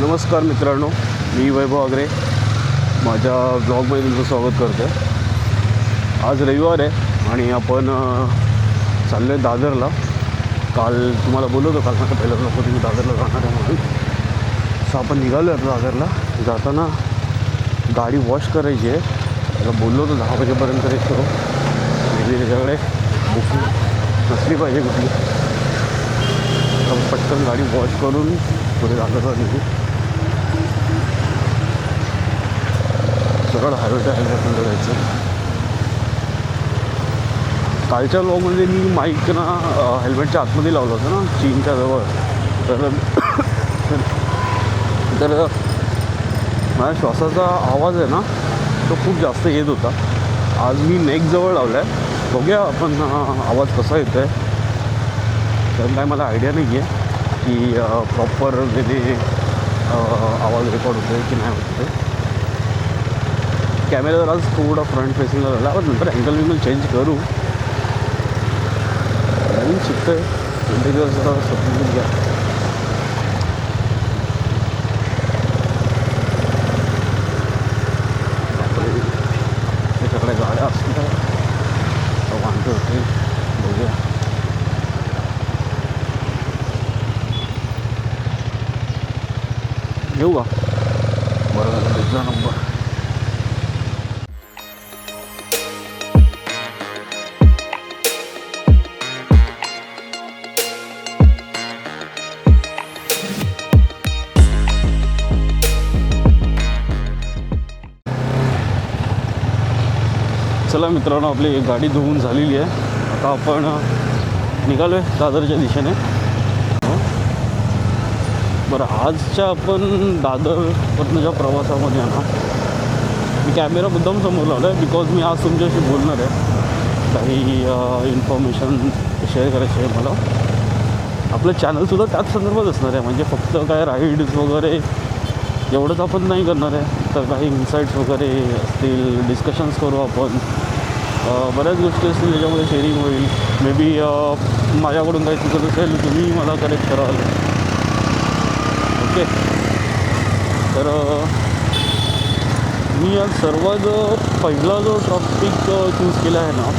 नमस्कार मित्रांनो, मी वैभव आगरे माझ्या ब्लॉगमध्ये तुमचं स्वागत करतो आहे. आज रविवार आहे आणि आपण चाललो आहे दादरला. काल तुम्हाला बोललो होतो, काल माझं पहिलं लोक तुम्ही दादरला जाणार आहे म्हणून. सो आपण निघालो आहे दादरला. जाताना गाडी वॉश करायची आहे. त्याला बोललो होतो 10 वाजेपर्यंत येतो. मेबी त्याच्याकडे बुकिंग नसली पाहिजे कुठली. पटकन गाडी वॉश करून पुढे दादरला निघू. सरळ हायवेच्या हेल्मेटमध्ये जायचं. कालच्या व्लॉगमध्ये मी माईक ना हेल्मेटच्या आतमध्ये लावलं होतं ना, चीनच्या जवळ. तर माझ्या श्वासाचा आवाज आहे ना, तो खूप जास्त येत होता. आज मी नेकजवळ लावला आहे. बघूया आपण आवाज कसा येतो आहे. कारण काय मला आयडिया नाही आहे की प्रॉपर वेने आवाज रेकॉर्ड होतो आहे की नाही होत आहे. कॅमेरा जर आज थोडा फ्रंट फेसिंगला झाला, आपण नंतर अँगल विंगल चेंज करू. नवीन शिकतो आहे, इंडिव्हिज्युअल समजून घ्या. त्याच्याकडे गाड्या असल्या वांधे होते. बघूया. येऊ का? बरं झालं भेटला नंबर. चला मित्रांनो, आपली गाडी धुवून झालेली आहे. आता आपण निघालो आहे दादरच्या दिशेने. बरं, आजच्या आपण दादरपर्यंतच्या प्रवासामध्ये ना, मी कॅमेरा मुद्दाम समोर लावला आहे बिकॉज मी आज तुमच्याशी बोलणार आहे. काही इन्फॉर्मेशन शेअर करायची आहे मला. आपलं चॅनलसुद्धा त्याच संदर्भात असणार आहे. म्हणजे फक्त काय राईड्स वगैरे एवढंच आपण नाही करणार आहे, तर काही इन्साईट्स वगैरे असतील, डिस्कशन्स करू आपण. बऱ्याच गोष्टी असतील त्याच्यामध्ये शेअरिंग होईल. मे बी माझ्याकडून काही चुकत असेल, तुम्ही मला करेक्ट कराल. ओके. तर मी आज सर्वात पहिला जो टॉपिक चूज केला आहे ना,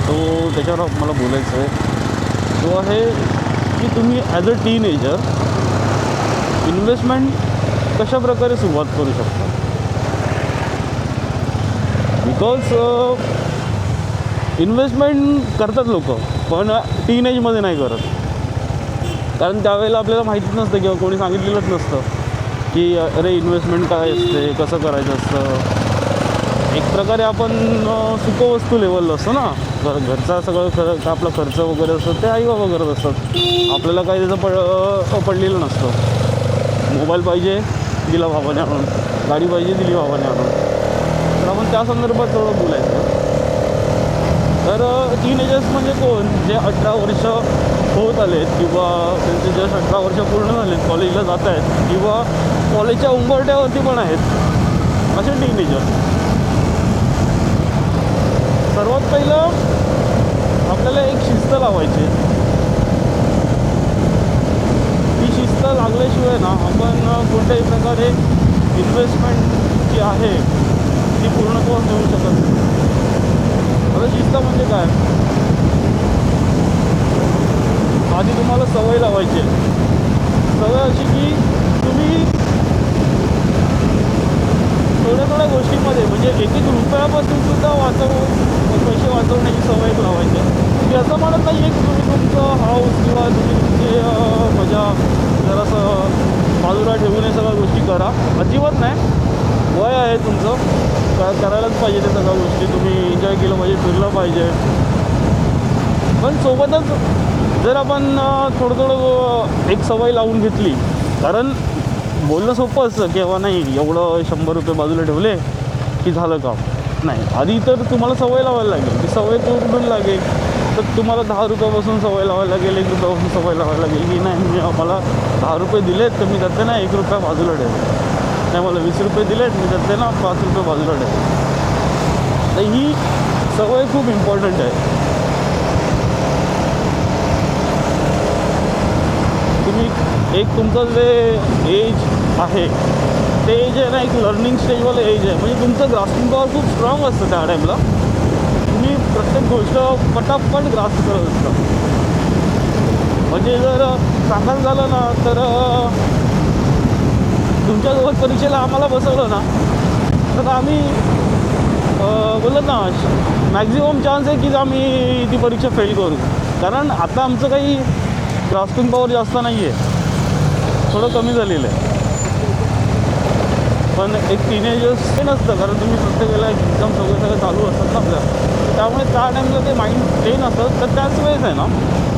तो त्याच्यावर मला बोलायचं आहे. तो आहे की तुम्ही ॲज अ टीनएजर इन्व्हेस्टमेंट कशा प्रकारे सुरुवात करू शकता. बिकॉज इन्व्हेस्टमेंट करतात लोक, पण टीनएजमध्ये नाही करत. कारण त्यावेळेला आपल्याला माहितीच नसतं किंवा कोणी सांगितलेलंच नसतं की अरे इन्व्हेस्टमेंट काय असते, कसं करायचं असतं. एक प्रकारे आपण सुखवस्तू लेवलला असतो ना. घरचा सगळं आपला खर्च वगैरे असतो ते आई बाबा करत असतात. आपल्याला काही त्याचं पडलेलं नसतं. मोबाईल पाहिजे, दिला बाबाने आणून. गाडी पाहिजे, दिली बाबाने आणून. तर आपण त्या संदर्भात थोडं बोलायचं. तर टीनेजर्स म्हणजे कोण? जे 18 वर्ष होत आलेत किंवा त्यांचे जस्ट 18 वर्ष पूर्ण झालेत, कॉलेजला जात आहेत किंवा कॉलेजच्या उंबरठ्यावरती पण आहेत, असे टीनेजर. सर्वात पहिलं आपल्याला एक शिस्त लावायची. ती शिस्त लागल्याशिवाय ना आपण कोणत्याही प्रकारे इन्व्हेस्टमेंट जी आहे ती पूर्णत्वास देऊ शकत नाही. आता शिस्त म्हणजे काय? आधी तुम्हाला सवय लावायची. सवय अशी की तुम्ही थोड्या गोष्टीमध्ये म्हणजे एक रुपयापासून सुद्धा पैसे वाचवण्याची सवय लावायची. मी असं म्हणत नाही आहे की तुम्ही तुमचं हाऊस किंवा तुम्ही तुमचे मजा जरासं बाजूला ठेवून हे सगळ्या गोष्टी करा, अजिबात नाही. वय आहे तुमचं, करायलाच पाहिजे त्या सगळ्या गोष्टी. तुम्ही एन्जॉय केलं पाहिजे, फिरलं पाहिजे. पण सोबतच जर आपण थोडं एक सवय लावून घेतली. कारण बोलणं सोपं असतं किंवा नाही एवढं 100 रुपये बाजूला ठेवले की झालं काम. नाही, आधी तर तुम्हाला सवय लावायला लागेल. ती सवय कुठून लागेल? तर तुम्हाला 10 रुपयापासून सवय लावायला लागेल, 1 रुपयापासून सवय लावायला लागेल की नाही मी मला 10 रुपये दिलेत तर मी त्यातले ना 1 रुपया बाजूला ठेवले. नाही, मला 20 रुपये दिलेत मी त्यातले ना 5 रुपये बाजूला ठेवले. तर ही सवय खूप इम्पॉर्टंट आहे. तुम्ही एक तुमचं जे एज आहे ते एज आहे ना, एक लर्निंग स्टेजवालं एज आहे. म्हणजे तुमचं ग्रास्पिंग पॉवर खूप स्ट्रॉंग असतं त्या टाईमला. तुम्ही प्रत्येक गोष्ट पटापट ग्रास्प करत असता. म्हणजे जर सांगायचं झालं ना तर तुमच्याजवळ परीक्षेला आम्हाला बसवलं ना तर आम्ही बोलत ना मॅक्झिमम चान्स आहे की आम्ही ती परीक्षा फेल करू. कारण आता आमचं काही ग्रास्पिंग पॉवर जास्त नाही आहे, थोडं कमी झालेलं आहे. पण एक टीनेजर्स ते नसतं, कारण तुम्ही प्रत्येकाला एक्झाम सगळं चालू असतात ना आपल्या, त्यामुळे त्या टाईमला ते माइंड ते नसतं. तर त्याच वेळेस आहे ना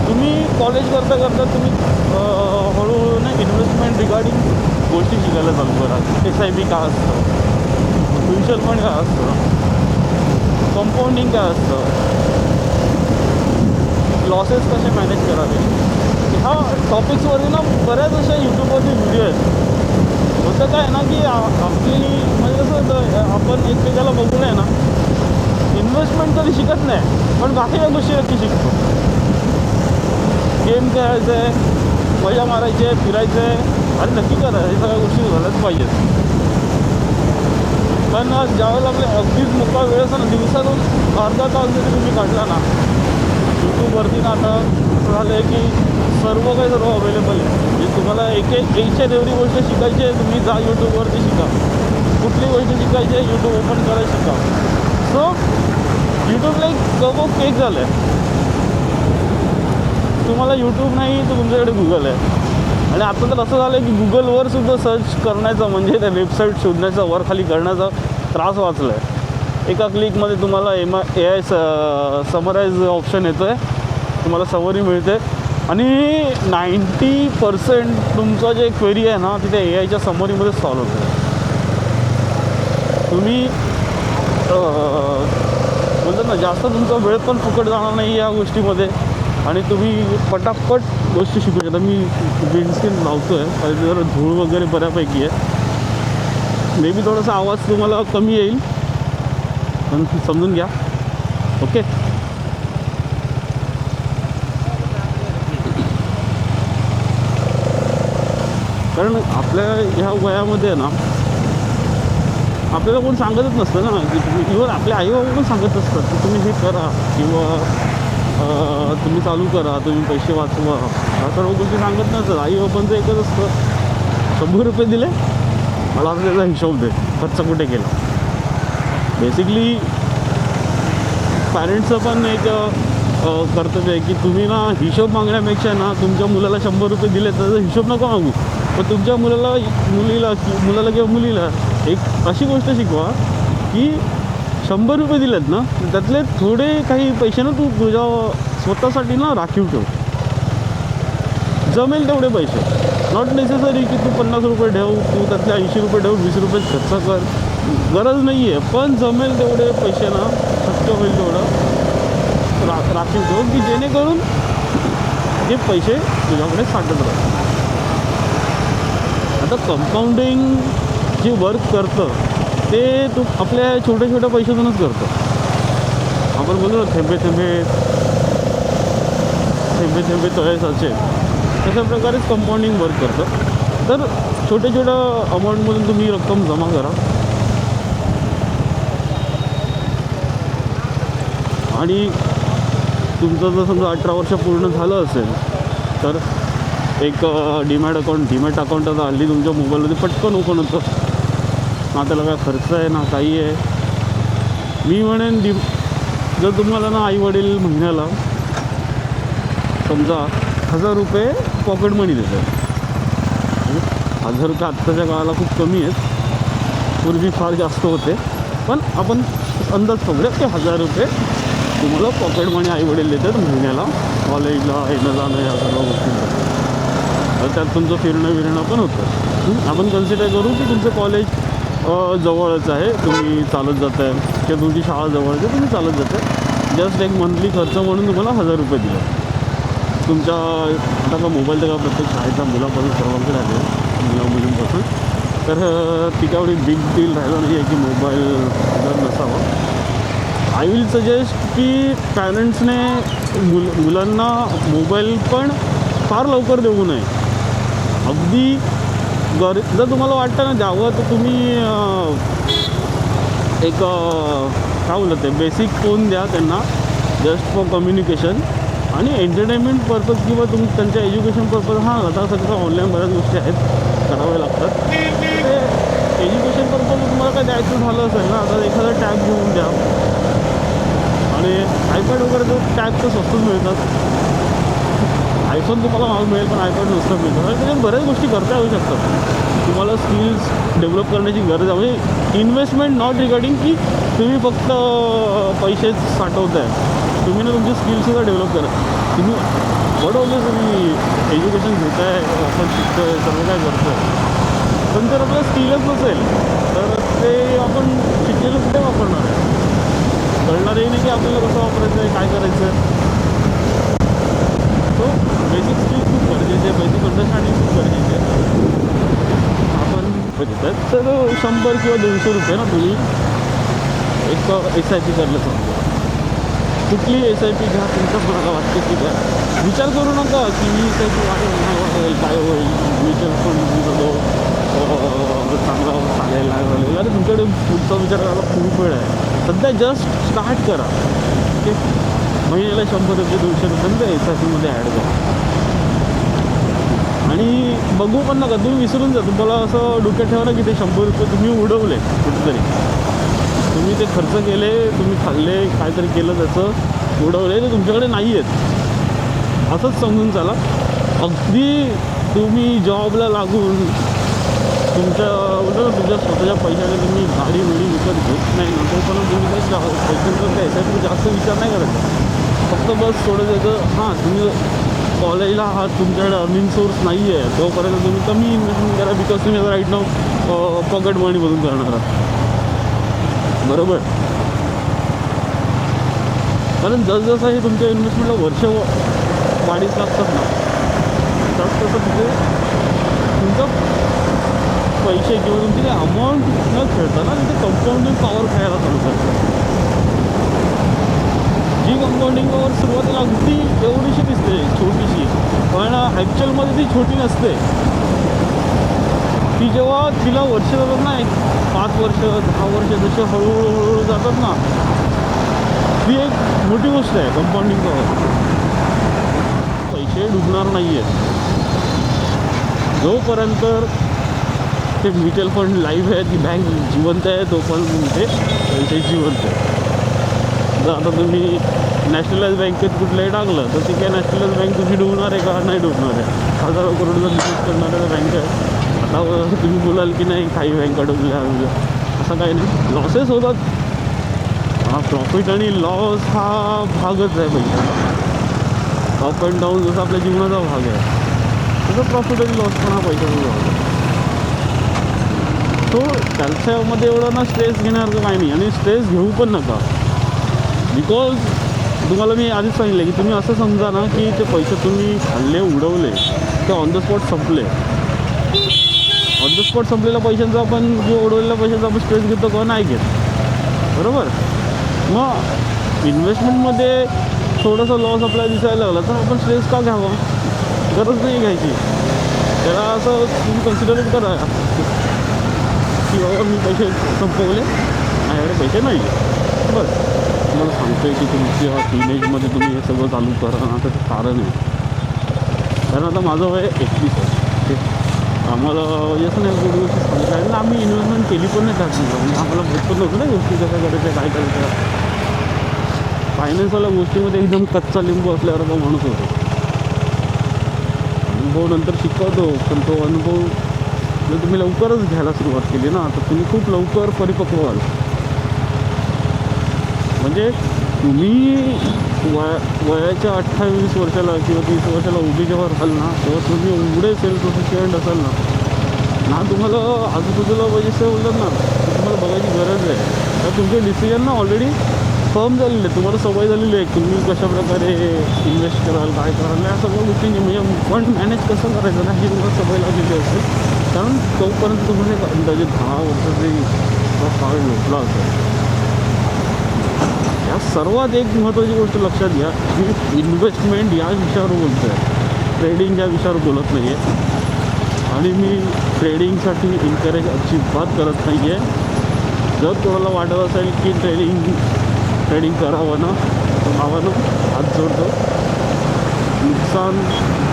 तुम्ही कॉलेज करता करता तुम्ही हळूहळू ना इन्व्हेस्टमेंट रिगार्डिंग गोष्टी शिकायला चालू करा. SIP काय असतं, म्युच्युअल फंड काय असतं, कंपाऊंडिंग काय असतं, लॉसेस कसे मॅनेज करावे, ह्या टॉपिक्सवरती ना बऱ्याच अशा यूट्यूबवरती व्हिडिओ आहेत. होतं काय ना की आपली म्हणजे कसं होतं, आपण एकमेकाला बघून आहे ना इन्व्हेस्टमेंट कधी शिकत नाही, पण बाकीच्या गोष्टी नक्की शिकतो. गेम खेळायचं आहे, मजा मारायची आहे, फिरायचं आहे, आणि नक्की करा हे सगळ्या गोष्टी झाल्याच पाहिजेत. पण ज्यावेळेला आपले अगदीच मोकळा वेळ असतो ना, दिवसातून अर्धा तास जरी तुम्ही काढला ना यूट्यूबवरती ना, आता असं झालं आहे की सर्व अवेलेबल आहे. म्हणजे तुम्हाला एकच्या एवढी गोष्ट शिकायची आहे, तुम्ही जा यूट्यूबवरती शिका. कुठली गोष्ट शिकायची आहे यूट्यूब ओपन करायला शिका. सो यूट्यूबला एक कप ऑफ केक झालं आहे. तुम्हाला यूट्यूब नाही तर तुमच्याकडे गुगल आहे. आणि आता तर असं झालं आहे की गुगलवर सुद्धा सर्च करण्याचा म्हणजे त्या वेबसाईट शोधण्याचा वर खाली करण्याचा त्रास वाचला आहे. एका क्लिकमध्ये तुम्हाला AI समराईज ऑप्शन येतो आहे, तुम्हाला समरी मिळते. आणि 90% तुमचा जे क्वेरी आहे ना तिथे AIच्या समरीमध्ये सॉल्व होतो. तुम्ही बोलतात ना जास्त तुमचा वेळ पण फुकट जाणार नाही या गोष्टीमध्ये, आणि तुम्ही पटापट गोष्टी शिकू शकता. मी विंडस्क्रीन लावतो आहे, काही जरा धूळ वगैरे बऱ्यापैकी आहे. मे बी थोडासा आवाज तुम्हाला कमी येईल, पण समजून घ्या. ओके. कारण आपल्या ह्या वयामध्ये ना आपल्याला कोण सांगतच नसतं ना, की तुम्ही इव्हन आपले आईबाबा पण सांगत असतात की तुम्ही हे करा किंवा तुम्ही चालू करा, तुम्ही पैसे वाचवा, ह्या सर्व गोष्टी सांगत नसतात. आईबाबांचं एकच असतं, 100 रुपये दिले मला त्याचा हिशोब दे, खर्च कुठे केला. बेसिकली पॅरेंट्सचं पण एक कर्तव्य आहे की तुम्ही ना हिशोब मागण्यापेक्षा ना तुमच्या मुलाला 100 रुपये दिले त्याचा हिशोब नका मागू, पण तुमच्या मुलाला किंवा मुलीला एक अशी गोष्ट शिकवा की 100 रुपये दिलेत ना त्यातले थोडे काही पैसे ना तू तुझ्या स्वतःसाठी ना राखीव ठेव. जमेल तेवढे पैसे, नॉट नेसेसरी की तू 50 रुपये ठेव, तू त्यातले 80 रुपये ठेव, 20 रुपये खर्च कर, गरज नाही आहे. पण जमेल तेवढे पैसे ना शक्य होईल तेवढं राखीव ठेव, की जेणेकरून हे पैसे तुझ्याकडे साठत राहतात. आता कंपाऊंडिंग जे वर्क करतं ते तू आपल्या छोट्या छोट्या पैशातूनच करतं. आपण बोलतो ना थेंबे थेंबे तळे साचे, तशा प्रकारेच कंपाऊंडिंग वर्क करतं. तर छोट्या छोट्या अमाऊंटमधून तुम्ही रक्कम जमा करा, आणि तुमचं जर समजा 18 वर्ष पूर्ण झालं असेल तर एक डीमॅट अकाउंट आता हल्ली तुमच्या मोबाईलमध्ये पटकन ओपन होतं ना, त्याला काय खर्च आहे ना काही आहे. मी म्हणेन जर तुम्हाला ना आईवडील महिन्याला समजा 1000 रुपये पॉकेट मनी देतात. 1000 रुपये आत्ताच्या काळाला खूप कमी आहेत, पूर्वी फार जास्त होते, पण आपण अंदाज पकडूया की 1000 रुपये तुम्हाला पॉकेट मनी आईवडील देतात महिन्याला, कॉलेजला येणं जाणं या सर्व गोष्टींसाठी. त्यात तुमचं फिरणं पण होतं. आपण कन्सिडर करू की तुमचं कॉलेज जवळच आहे, तुम्ही चालत जात आहे, किंवा तुमची शाळा जवळच आहे, तुम्ही चालत जात आहे. जस्ट एक मंथली खर्च म्हणून तुम्हाला 1000 रुपये दिले. तुमच्या आता का मोबाईल तर का प्रत्येक शाळेच्या मुलापासून सर्वांकडे आले, मुलींपासून, तर ती काय एवढी बिग डील राहिलं नाही आहे की मोबाईल जर नसावा. आय विल सजेस्ट की पॅरेंट्सने मुलांना मोबाईल पण फार लवकर देऊ नये. अगदी जर तुम्हाला वाटतं ना द्यावं तर तुम्ही एक काय बोलत ते बेसिक फोन द्या त्यांना जस्ट फॉर कम्युनिकेशन आणि एंटरटेनमेंट पर्पज किंवा त्यांच्या एज्युकेशन पर्पज. हां आता सगळं ऑनलाईन बऱ्याच गोष्टी आहेत कराव्या लागतात. ते एज्युकेशन पर्पज तुम्हाला काय द्यायचं झालं असेल ना आता एखादा टॅब घेऊन द्या. आणि आयपॅड वगैरे तर टॅब तर स्वस्तच मिळतात. आयफोन तुम्हाला महाग मिळेल पण आयपॅड स्वस्त मिळतात. आणि त्याच्यात बऱ्याच गोष्टी करता येऊ शकतात. तुम्हाला स्किल्स डेव्हलप करण्याची गरज आहे. म्हणजे इन्व्हेस्टमेंट नॉट रिगार्डिंग की तुम्ही फक्त पैसे साठवताय. तुम्ही ना तुमचे स्किल्ससुद्धा डेव्हलप करा. तुम्ही बरोबर तुम्ही एज्युकेशन घेत आहे आपण शिकतो आहे सर्व काय करतो आहे पण जर आपलं स्किलच नसेल तर ते आपण शिकलेलं कुठे वापरणार आहे. कळणारही नाही की आपल्याला कसं वापरायचं आहे काय करायचं आहे. सो बेसिक स्किल खूप गरजेचे आहे. बेसिक अंडरस्टँडिंग खूप गरजेचे आहे. आपण देतात तर 100 किंवा 200 रुपये ना तुम्ही एक SIP करलं समजा. कुठली SIP घ्या तुमचं मला वाटते की घ्या. विचार करू नका की ही SIP वाढेल काय होईल म्युच्युअल फंड चांगला चालेल नाही. अरे तुमच्याकडे पुढचा विचार करायला खूप वेळ आहे. सध्या जस्ट स्टार्ट करा. ओके महिन्याला 100 रुपये 200 रुपये SIPमध्ये ॲड करा. आणि बघू पण नका तुम्ही विसरून जा. तुम्हाला असं डोक्यात ठेवा ना की ते 100 रुपये तुम्ही उडवले कुठेतरी. तुम्ही ते खर्च केले तुम्ही खाल्ले काहीतरी केलं त्याचं उडवले ते तुमच्याकडे नाही आहेत असंच समजून चाला. अगदी तुम्ही जॉबला लागून तुमच्या स्वतःच्या पैशाने तुम्ही गाडी मिळी विकत घेत नाही ना तोपर्यंत तुम्ही पैशांचा काय SIP जास्त विचार नाही करायचा. फक्त बस थोडं त्याचं हां तुम्ही कॉलेजला हा तुमच्याकडे अर्निंग सोर्स नाही आहे तोपर्यंत तुम्ही कमी इन्व्हेस्टमेंट करा. बिकॉज तुम्ही आता राईट नाव पॉकेट मनीमधून करणार आहात बरोबर. कारण जसजसं हे तुमच्या इन्व्हेस्टमेंटला वर्ष वाढीस लागतात ना तसं तिथे तुमचं पैसे किंवा तुमची जे अमाऊंट न खेळता ना तिथे कंपाऊंडिंग पॉवर खेळायला चालू करतात. जी कंपाऊंडिंग पॉवर सुरुवातीला अगदी एवढीशी दिसते छोटीशी पण ॲक्च्युअलमध्ये ती छोटी नसते. ती जेव्हा तिला वर्ष जातात ना 5 वर्ष 10 वर्ष जसे हळूहळू जातात ना ती एक मोठी गोष्ट आहे कंपाऊंडिंग पॉवर. पैसे डुबणार नाही आहेत जोपर्यंत ते म्युच्युअल फंड लाईव्ह आहे ती बँक जिवंत आहे तोपर्यंत ते पैसे जिवंत आहे. जर आता तुम्ही नॅशनलाइज बँकेत कुठलंही टाकलं तर ती काय नॅशनलाइज बँक तुमची डुबणार आहे का नाही डुबणार आहे. हजारो करोडचा बिझनेस करणाऱ्या बँक आहे. आता तुम्ही बोलाल की नाही काही बँका डुबल्या असं काही नाही. लॉसेस होतात. हा प्रॉफिट आणि लॉस हा भागच आहे पैशाचा. अप अँड डाऊन जसं आपल्या जीवनाचा भाग आहे तसं प्रॉफिट आणि लॉस पण हा पैशाचा भाग आहे. तो त्याच्यामध्ये एवढं ना स्ट्रेस घेण्यासारखं काही नाही आणि स्ट्रेस घेऊ पण नका. बिकॉज तुम्हाला मी आधीच सांगितलं की तुम्ही असं समजा ना की ते पैसे तुम्ही खाल्ले उडवले ते ऑन द स्पॉट संपले. ऑन द स्पॉट संपलेल्या पैशांचा आपण जो उडवलेल्या पैशांचा आपण स्ट्रेस घेतो किंवा नाही घेत बरोबर. मग इन्व्हेस्टमेंटमध्ये थोडंसं लॉस आपल्याला दिसायला लागला तर आपण स्ट्रेस का घ्यावा. गरज नाही घ्यायची. त्याला असं तुम्ही कन्सिडर करा की बाबा मी पैसे संपवले माझ्याकडे पैसे नाही बरं. तुम्हाला सांगतो आहे की तुमच्या टीनेजमध्ये तुम्ही हे सगळं चालू करा ना त्याचं कारण आहे. कारण आता माझं वय 31 आहे. आम्हाला असं नाही गोष्टी गोष्टी सांगता आणि आम्ही इन्व्हेस्टमेंट केली पण नाही टाकली. म्हणजे आम्हाला भेटत नव्हतं ना गोष्टी कशा करायच्या काय करायच्या. फायनान्सवाल्या गोष्टीमध्ये एकदम कच्चा लिंबू असल्यावर तो माणूस होतो. अनुभव नंतर शिकवतो पण तो अनुभव जर तुम्ही लवकरच घ्यायला सुरुवात केली ना तर तुम्ही खूप लवकर परिपक्व व्हाल. म्हणजे तुम्ही वयाच्या 28 वर्षाला किंवा 30 वर्षाला उभी जेव्हा राहाल ना तेव्हा तुम्ही एवढे सेल्फ सफिशियंट असाल ना तुम्हाला आजूबाजूला पैसे बोलतात ना तुम्हाला बघायची गरज आहे. तर तुमचे डिसिजन ना ऑलरेडी फर्म झालेले आहेत. तुम्हाला सवय झालेली आहे तुम्ही कशाप्रकारे इन्व्हेस्ट कराल काय कराल या सगळ्या गोष्टींची म्हणजे फंड मॅनेज कसं करायचं ना ही तुम्हाला सवय लागलेली असते. कारण तोपर्यंत तुम्हाला एक अंदाजे 10 वर्षाचे काळ लोटला असेल. या सर्वात एक महत्त्वाची गोष्ट लक्षात घ्या की इन्व्हेस्टमेंट या विषयावर बोलतो आहे. ट्रेडिंग या विषयावर बोलत नाही आहे. आणि मी ट्रेडिंगसाठी इन्करेज अजिबात करत नाही आहे. जर कोणाला वाटत असेल की ट्रेडिंग करावं ना तर भावानं हात जोडतो, नुकसान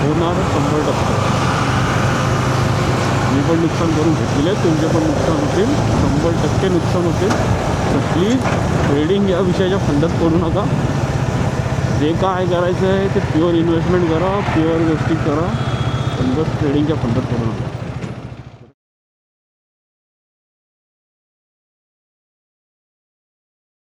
होणार 100%. मी पण नुकसान करून घेतलेले आहे, तुमचे पण नुकसान होतील, 100% नुकसान होतील. तर प्लीज ट्रेडिंग या विषयाच्या फंडात पडू नका. जे काय करायचं आहे ते प्युअर इन्व्हेस्टमेंट करा, प्युअर गोष्टी करा, पण बस ट्रेडिंगच्या फंडात पडू नका.